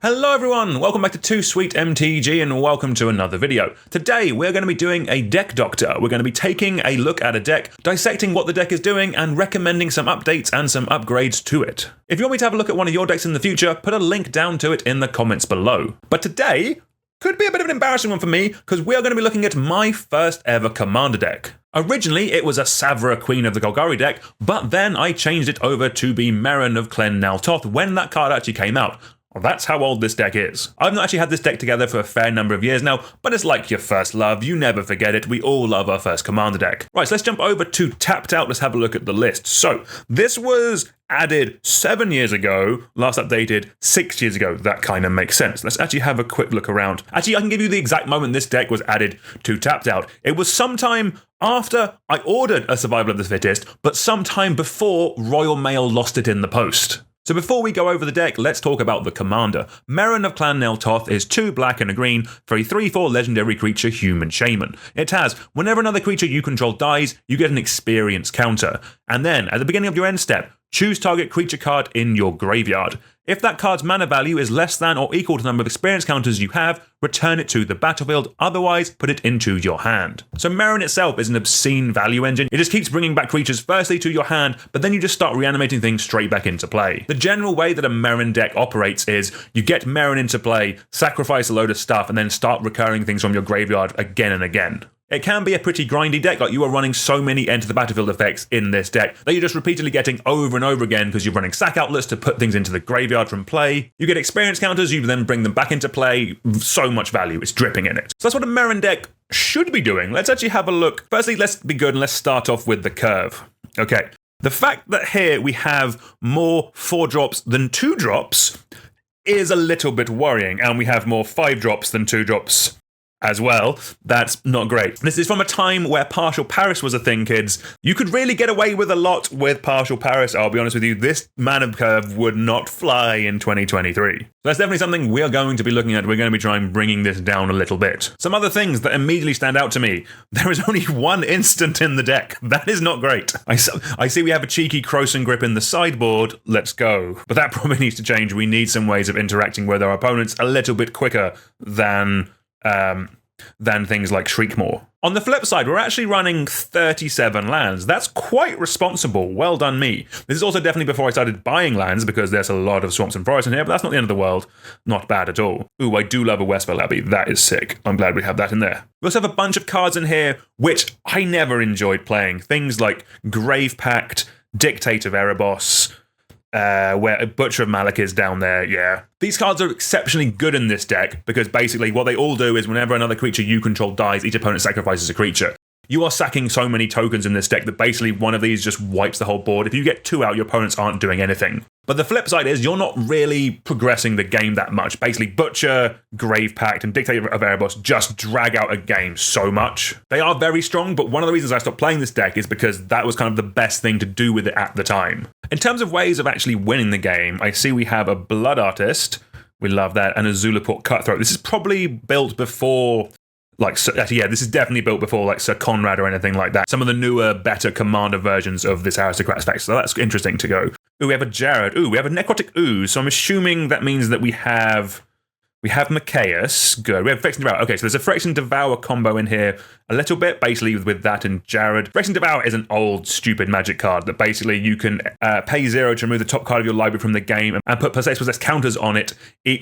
Hello everyone, welcome back to Too Sweet MTG and welcome to another video. Today we're going to be doing a deck doctor. We're going to be taking a look at a deck, dissecting what the deck is doing and recommending some updates and some upgrades to it. If you want me to have a look at one of your decks in the future, put a link down to it in the comments below. But today could be a bit of an embarrassing one for me because we are going to be looking at my first ever commander deck. Originally, it was a Savra Queen of the Golgari deck, but then I changed it over to be Meren of Nel Toth when that card actually came out. Well, that's how old this deck is. I've not actually had this deck together for a fair number of years now, but it's like your first love. You never forget it. We all love our first commander deck. Right, so let's jump over to Tapped Out. Let's have a look at the list. So this was added 7 years ago, last updated 6 years ago. That kind of makes sense. Let's actually have a quick look around. Actually, I can give you the exact moment this deck was added to Tapped Out. It was sometime after I ordered a Survival of the Fittest, but sometime before Royal Mail lost it in the post. So before we go over the deck, let's talk about the commander. Meren of Clan Nel Toth is 2 black and a green for a 3/4 legendary creature human shaman. It has, whenever another creature you control dies, you get an experience counter. And then, at the beginning of your end step, choose target creature card in your graveyard. If that card's mana value is less than or equal to the number of experience counters you have, return it to the battlefield, otherwise put it into your hand. So Meren itself is an obscene value engine. It just keeps bringing back creatures firstly to your hand, but then you just start reanimating things straight back into play. The general way that a Meren deck operates is you get Meren into play, sacrifice a load of stuff, and then start recurring things from your graveyard again and again. It can be a pretty grindy deck, like you are running so many enter the battlefield effects in this deck that you're just repeatedly getting over and over again because you're running sack outlets to put things into the graveyard from play. You get experience counters, you then bring them back into play. So much value, it's dripping in it. So that's what a Meren deck should be doing. Let's actually have a look. Firstly, let's be good and let's start off with the curve. Okay, the fact that here we have more 4-drops than 2-drops is a little bit worrying, and we have more 5-drops than 2-drops as well. That's not great. This is from a time where partial Paris was a thing, kids. You could really get away with a lot with partial Paris. I'll be honest with you, this mana curve would not fly in 2023. So that's definitely something we're going to be looking at. We're going to be trying bringing this down a little bit. Some other things that immediately stand out to me. There is only 1 instant in the deck. That is not great. I see we have a cheeky Croson Grip in the sideboard. Let's go. But that probably needs to change. We need some ways of interacting with our opponents a little bit quicker than things like Shriekmaw. On the flip side, we're actually running 37 lands. That's quite responsible. Well done me. This is also definitely before I started buying lands because there's a lot of swamps and forests in here, but that's not the end of the world. Not bad at all. Ooh, I do love a Westfell Abbey. That is sick. I'm glad we have that in there. We also have a bunch of cards in here which I never enjoyed playing. Things like Grave Pact, Dictate of Erebos, where Butcher of Malak is down there, yeah. These cards are exceptionally good in this deck because basically what they all do is whenever another creature you control dies, each opponent sacrifices a creature. You are sacking so many tokens in this deck that basically one of these just wipes the whole board. If you get 2 out, your opponents aren't doing anything. But the flip side is you're not really progressing the game that much. Basically, Butcher, Grave Pact, and Dictator of Erebos just drag out a game so much. They are very strong, but one of the reasons I stopped playing this deck is because that was kind of the best thing to do with it at the time. In terms of ways of actually winning the game, I see we have a Blood Artist. We love that. And a Zulaport Cutthroat. This is probably built before, this is definitely built before like Sir Conrad or anything like that. Some of the newer, better commander versions of this Aristocrat spec. So that's interesting to go. Ooh, we have a Jared. Ooh, we have a Necrotic Ooze. So I'm assuming that means that we have Machaeus. Good. We have Phyrexian Devour. Okay, so there's a Phyrexian Devour combo in here a little bit, basically with that and Jared. Phyrexian Devour is an old, stupid magic card that basically you can pay 0 to remove the top card of your library from the game and put possess counters on it,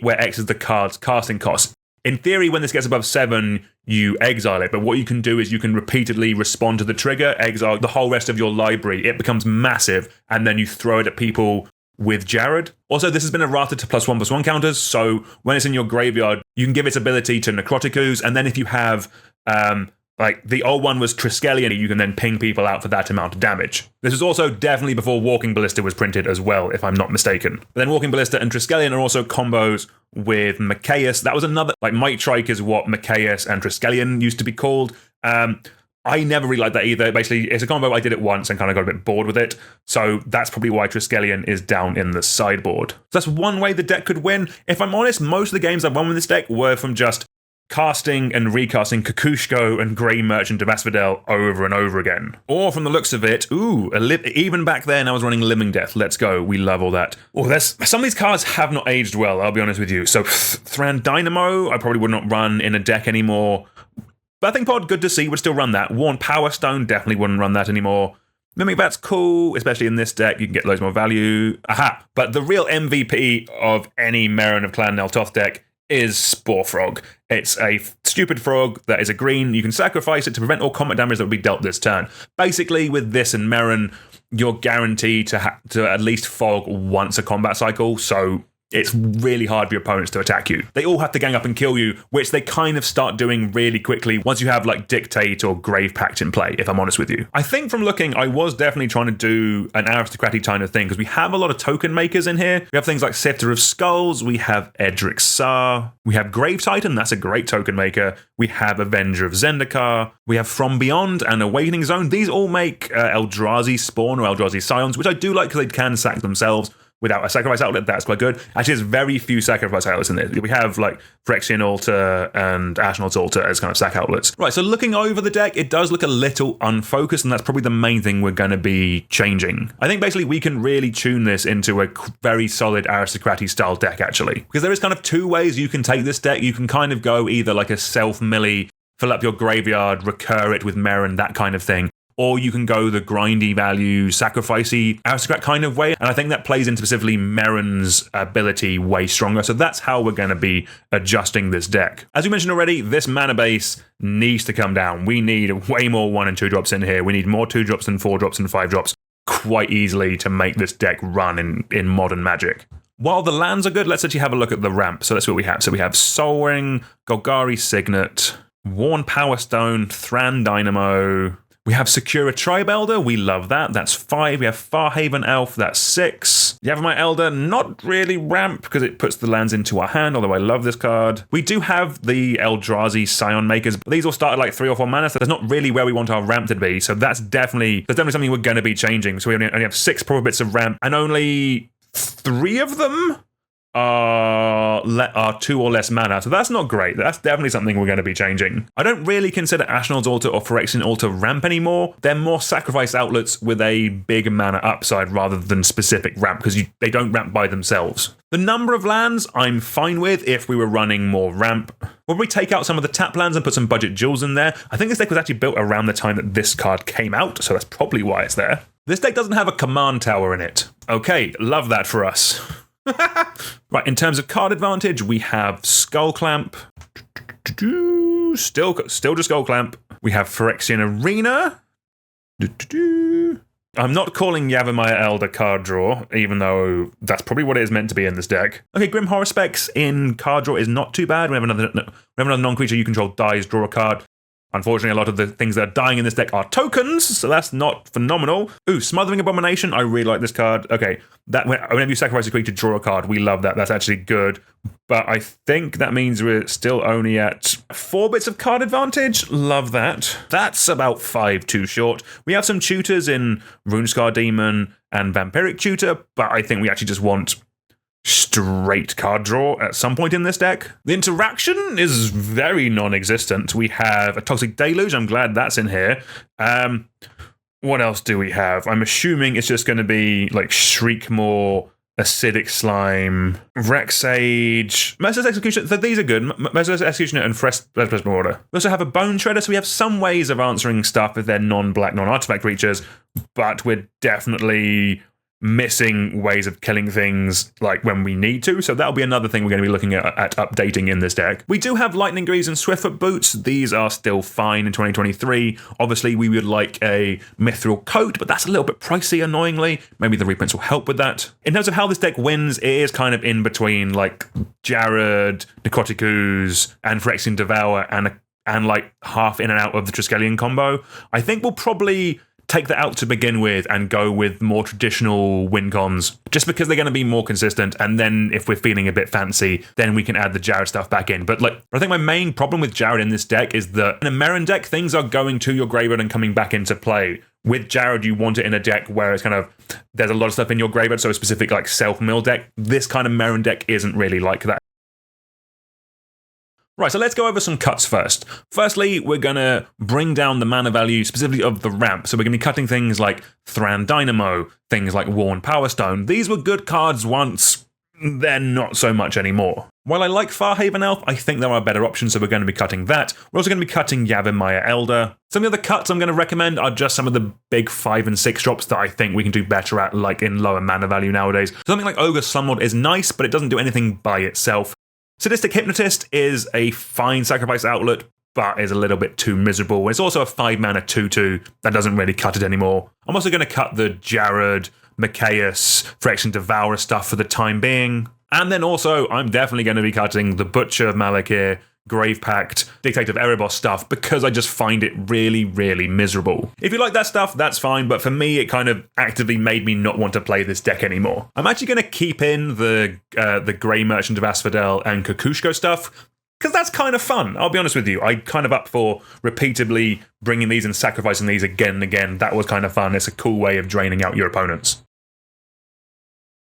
where X is the card's casting cost. In theory, when this gets above 7, you exile it, but what you can do is you can repeatedly respond to the trigger, exile the whole rest of your library. It becomes massive, and then you throw it at people with Jared. Also, this has been errata to +1/+1 counters, so when it's in your graveyard, you can give its ability to Necrotic Ooze, and then if you have, the old one was Triskelion, you can then ping people out for that amount of damage. This is also definitely before Walking Ballista was printed as well, if I'm not mistaken. But then Walking Ballista and Triskelion are also combos with Machaeus. That was another, Might Trike is what Machaeus and Triskelion used to be called. I never really liked that either. Basically, it's a combo I did it once and kind of got a bit bored with it. So that's probably why Triskelion is down in the sideboard. So that's one way the deck could win. If I'm honest, most of the games I've won with this deck were from just casting and recasting Kukushko and Grey Merchant of Asphodel over and over again. Or from the looks of it, even back then I was running Living Death. Let's go. We love all that. Oh, some of these cards have not aged well, I'll be honest with you. So Thran Dynamo, I probably would not run in a deck anymore. Bathing Pod, good to see, would still run that. Worn Power Stone, definitely wouldn't run that anymore. Mimic Bat's cool, especially in this deck. You can get loads more value. Aha! But the real MVP of any Meren of Clan Nel Toth deck is Spore Frog. It's a stupid frog that is a green. You can sacrifice it to prevent all combat damage that would be dealt this turn. Basically, with this and Meren, you're guaranteed to at least fog once a combat cycle, so it's really hard for your opponents to attack you. They all have to gang up and kill you, which they kind of start doing really quickly once you have like Dictate or Grave Pact in play, if I'm honest with you. I think from looking, I was definitely trying to do an aristocratic kind of thing, because we have a lot of token makers in here. We have things like Scepter of Skulls, we have Edric Sar, we have Grave Titan, that's a great token maker, we have Avenger of Zendikar, we have From Beyond and Awakening Zone. These all make Eldrazi Spawn or Eldrazi Scions, which I do like because they can sack themselves without a sacrifice outlet. That's quite good. Actually, there's very few sacrifice outlets in this. We have like Phyrexian Altar and Ashnod's Altar as kind of sack outlets. Right, so looking over the deck, it does look a little unfocused, and that's probably the main thing we're going to be changing. I think basically we can really tune this into a very solid aristocratic style deck, actually. Because there is kind of two ways you can take this deck. You can kind of go either like a self-milli, fill up your graveyard, recur it with Meren, that kind of thing. Or you can go the grindy value, sacrificey aristocrat kind of way. And I think that plays into specifically Meren's ability way stronger. So that's how we're going to be adjusting this deck. As we mentioned already, this mana base needs to come down. We need way more 1 and 2 drops in here. We need more 2 drops than 4 drops and 5 drops quite easily to make this deck run in modern Magic. While the lands are good, let's actually have a look at the ramp. So that's what we have. So we have Soul Ring, Golgari Signet, Worn Power Stone, Thran Dynamo. We have Secura Tribe Elder, we love that, that's 5. We have Farhaven Elf, that's 6. Yavimaya Elder, not really ramp, because it puts the lands into our hand, although I love this card. We do have the Eldrazi Scion Makers, but these all start at like 3 or 4 mana, so that's not really where we want our ramp to be, so that's definitely something we're going to be changing. So we only have 6 proper bits of ramp, and only 3 of them are 2 or less mana, so that's not great. That's definitely something we're going to be changing. I don't really consider Ashnod's Altar or Phyrexian Altar ramp anymore. They're more sacrifice outlets with a big mana upside rather than specific ramp, because they don't ramp by themselves. The number of lands I'm fine with if we were running more ramp. Would we take out some of the tap lands and put some budget jewels in there? I think this deck was actually built around the time that this card came out, so that's probably why it's there. This deck doesn't have a command tower in it. Okay, love that for us. Right, in terms of card advantage, we have Skull Clamp. Still just Skull Clamp. We have Phyrexian Arena. I'm not calling Yavimaya Elder card draw, even though that's probably what it is meant to be in this deck. Okay, Grim Horror Specs in card draw is not too bad. We have another non-creature you control dies, draw a card. Unfortunately, a lot of the things that are dying in this deck are tokens, so that's not phenomenal. Ooh, Smothering Abomination. I really like this card. Okay, whenever you sacrifice a creature, draw a card. We love that. That's actually good. But I think that means we're still only at 4 bits of card advantage. Love that. That's about 5 too short. We have some tutors in Runescar Demon and Vampiric Tutor, but I think we actually just want straight card draw at some point in this deck. The interaction is very non-existent. We have a Toxic Deluge. I'm glad that's in here. What else do we have? I'm assuming it's just going to be like Shriekmaw, Acidic Slime, Rexage, Merciless Executioner. So these are good. Merciless Executioner and Fresh Marauder. We also have a Bone Shredder, so we have some ways of answering stuff if they're non-black, non-artifact creatures, but we're definitely missing ways of killing things like when we need to, so that'll be another thing we're going to be looking at updating in this deck. We do have Lightning Greaves and Swiftfoot Boots. These are still fine in 2023. Obviously, we would like a Mithril Coat, but that's a little bit pricey, annoyingly. Maybe the reprints will help with that. In terms of how this deck wins, it is kind of in between like Jared, Necrotic Ooze, and Phyrexian Devour, and like half in and out of the Triskelion combo. I think we'll probably take that out to begin with and go with more traditional win cons, just because they're going to be more consistent, and then if we're feeling a bit fancy, then we can add the Jared stuff back in. But I think my main problem with Jared in this deck is that in a Meren deck, things are going to your graveyard and coming back into play. With Jared, you want it in a deck where it's kind of, there's a lot of stuff in your graveyard, so a specific like self-mill deck. This kind of Meren deck isn't really like that. Right, so let's go over some cuts first. Firstly, we're going to bring down the mana value specifically of the ramp. So we're going to be cutting things like Thran Dynamo, things like Worn Power Stone. These were good cards once, they're not so much anymore. While I like Farhaven Elf, I think there are better options, so we're going to be cutting that. We're also going to be cutting Yavimaya Elder. Some of the other cuts I'm going to recommend are just some of the big 5 and 6 drops that I think we can do better at, like in lower mana value nowadays. Something like Ogre Slumlord is nice, but it doesn't do anything by itself. Sadistic Hypnotist is a fine sacrifice outlet, but is a little bit too miserable. It's also a 5-mana 2/2 that doesn't really cut it anymore. I'm also going to cut the Jared, Mikaeus, Phyrexian Devourer stuff for the time being. And then also, I'm definitely going to be cutting the Butcher of Malakir, Grave Pact, Dictate of Erebos stuff, because I just find it really, really miserable. If you like that stuff, that's fine, but for me, it kind of actively made me not want to play this deck anymore. I'm actually going to keep in the Grey Merchant of Asphodel and Kukushko stuff, because that's kind of fun. I'll be honest with you, I'm kind of up for repeatedly bringing these and sacrificing these again and again. That was kind of fun. It's a cool way of draining out your opponents.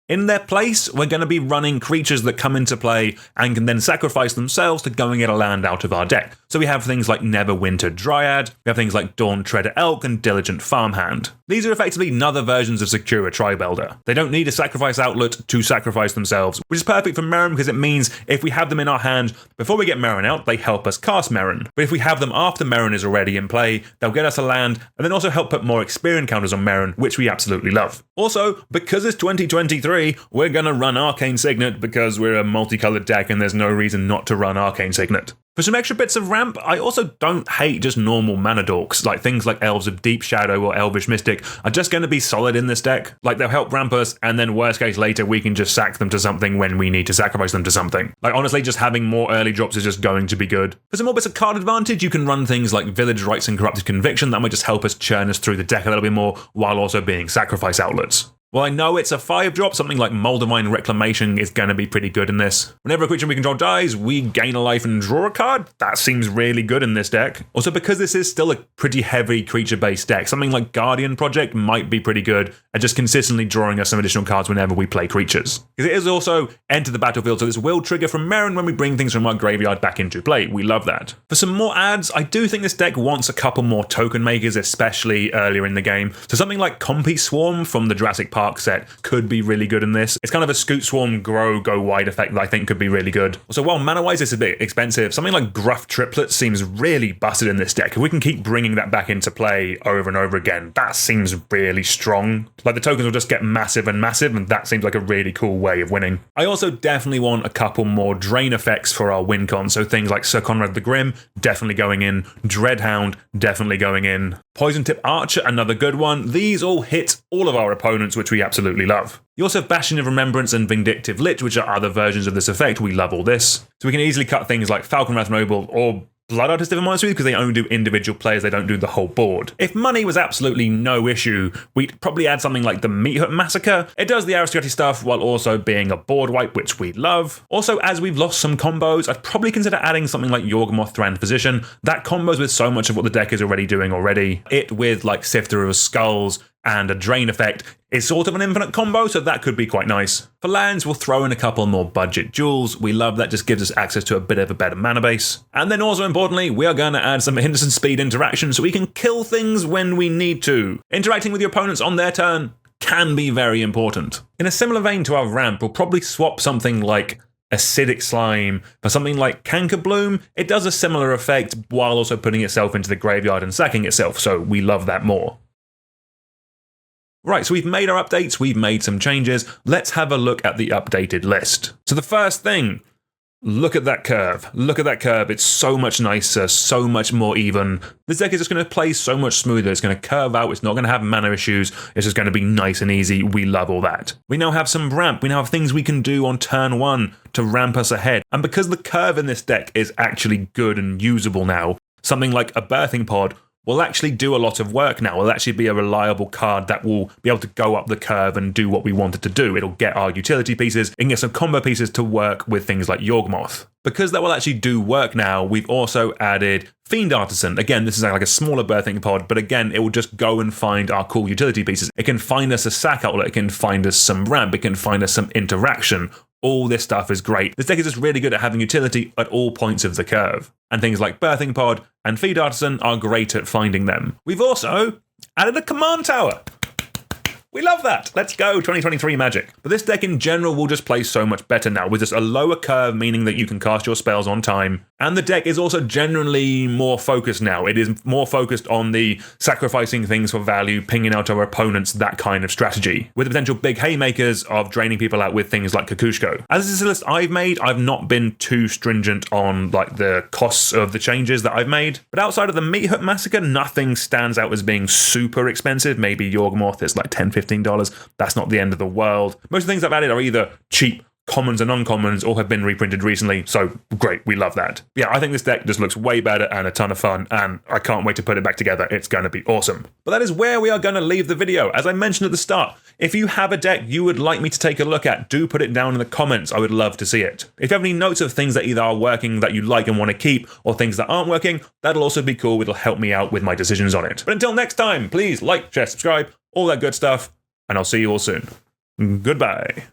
In their place, we're going to be running creatures that come into play and can then sacrifice themselves to go and get a land out of our deck. So we have things like Neverwinter Dryad, we have things like Dawn Treader Elk and Diligent Farmhand. These are effectively another versions of Secura Tribe-Elder. They don't need a sacrifice outlet to sacrifice themselves, which is perfect for Meren because it means if we have them in our hand before we get Meren out, they help us cast Meren. But if we have them after Meren is already in play, they'll get us a land and then also help put more experience counters on Meren, which we absolutely love. Also, because it's 2023, we're going to run Arcane Signet because we're a multicolored deck and there's no reason not to run Arcane Signet. For some extra bits of ramp, I also don't hate just normal mana dorks, like things like Elves of Deep Shadow or Elvish Mystic are just going to be solid in this deck. Like they'll help ramp us, and then worst case later we can just sack them to something when we need to sacrifice them to something. Like honestly, just having more early drops is just going to be good. For some more bits of card advantage, you can run things like Village Rites and Corrupted Conviction that might just help us churn us through the deck a little bit more while also being sacrifice outlets. Well, I know it's a 5-drop, something like Moldavine Reclamation is going to be pretty good in this. Whenever a creature we control dies, we gain a life and draw a card. That seems really good in this deck. Also, because this is still a pretty heavy creature-based deck, something like Guardian Project might be pretty good at just consistently drawing us some additional cards whenever we play creatures. Because it is also enter the battlefield, so this will trigger from Meren when we bring things from our graveyard back into play. We love that. For some more adds, I do think this deck wants a couple more token makers, especially earlier in the game. So something like Compy Swarm from the Jurassic Park set could be really good in this. It's kind of a Scoot Swarm grow, go wide effect that I think could be really good. Also, while mana-wise it's a bit expensive, something like Gruff Triplet seems really busted in this deck. If we can keep bringing that back into play over and over again, that seems really strong. Like the tokens will just get massive, and that seems like a really cool way of winning. I also definitely want a couple more drain effects for our win con, so things like Sir Conrad the Grim, definitely going in. Dreadhound, definitely going in. Poison Tip Archer, another good one. These all hit all of our opponents, which we absolutely love. You also have Bastion of Remembrance and Vindictive Lich, which are other versions of this effect. We love all this. So we can easily cut things like Falconwrath Noble or Blood Artist, if I'm honest with you, because they only do individual players, they don't do the whole board. If money was absolutely no issue, we'd probably add something like the Meat Hut Massacre. It does the aristocratic stuff while also being a board wipe, which we love. Also, as we've lost some combos, I'd probably consider adding something like Yawgmoth Thran Physician. That combos with so much of what the deck is already doing already. It with like Sifter of Skulls and a Drain effect is sort of an infinite combo, so that could be quite nice. For lands, we'll throw in a couple more budget jewels. We love that, just gives us access to a bit of a better mana base. And then also importantly, we are going to add some instant speed interaction so we can kill things when we need to. Interacting with your opponents on their turn can be very important. In a similar vein to our ramp, we'll probably swap something like Acidic Slime for something like Canker Bloom. It does a similar effect while also putting itself into the graveyard and sacking itself, so we love that more. Right, so we've made our updates, we've made some changes. Let's have a look at the updated list. So the first thing, look at that curve. Look at that curve. It's so much nicer, so much more even. This deck is just going to play so much smoother. It's going to curve out. It's not going to have mana issues. It's just going to be nice and easy. We love all that. We now have some ramp. We now have things we can do on turn 1 to ramp us ahead. And because the curve in this deck is actually good and usable now, something like a Birthing Pod will actually do a lot of work now. It'll actually be a reliable card that will be able to go up the curve and do what we want it to do. It'll get our utility pieces and get some combo pieces to work with things like Yawgmoth. Because that will actually do work now, we've also added Fiend Artisan. Again, this is like a smaller Birthing Pod, but again, it will just go and find our cool utility pieces. It can find us a sack outlet, it can find us some ramp, it can find us some interaction. all this stuff is great. This deck is just really good at having utility at all points of the curve. And things like Birthing Pod and Feed Artisan are great at finding them. We've also added a command tower. We love that. Let's go, 2023 Magic. But this deck in general will just play so much better now, with just a lower curve, meaning that you can cast your spells on time. And the deck is also generally more focused now. It is more focused on the sacrificing things for value, pinging out our opponents, that kind of strategy, with the potential big haymakers of draining people out with things like Kukushko. As this is a list I've made, I've not been too stringent on like the costs of the changes that I've made. But outside of the Meat Hut Massacre, nothing stands out as being super expensive. Maybe Yawgmoth is like $10, $15. That's not the end of the world. Most of the things I've added are either cheap, commons and uncommons, or have been reprinted recently, so great, we love that. Yeah, I think this deck just looks way better and a ton of fun, and I can't wait to put it back together. It's going to be awesome. But that is where we are going to leave the video. As I mentioned at the start, if you have a deck you would like me to take a look at, do put it down in the comments. I would love to see it. If you have any notes of things that either are working that you like and want to keep, or things that aren't working, that'll also be cool. It'll help me out with my decisions on it. But until next time, please like, share, subscribe, all that good stuff, and I'll see you all soon. Goodbye.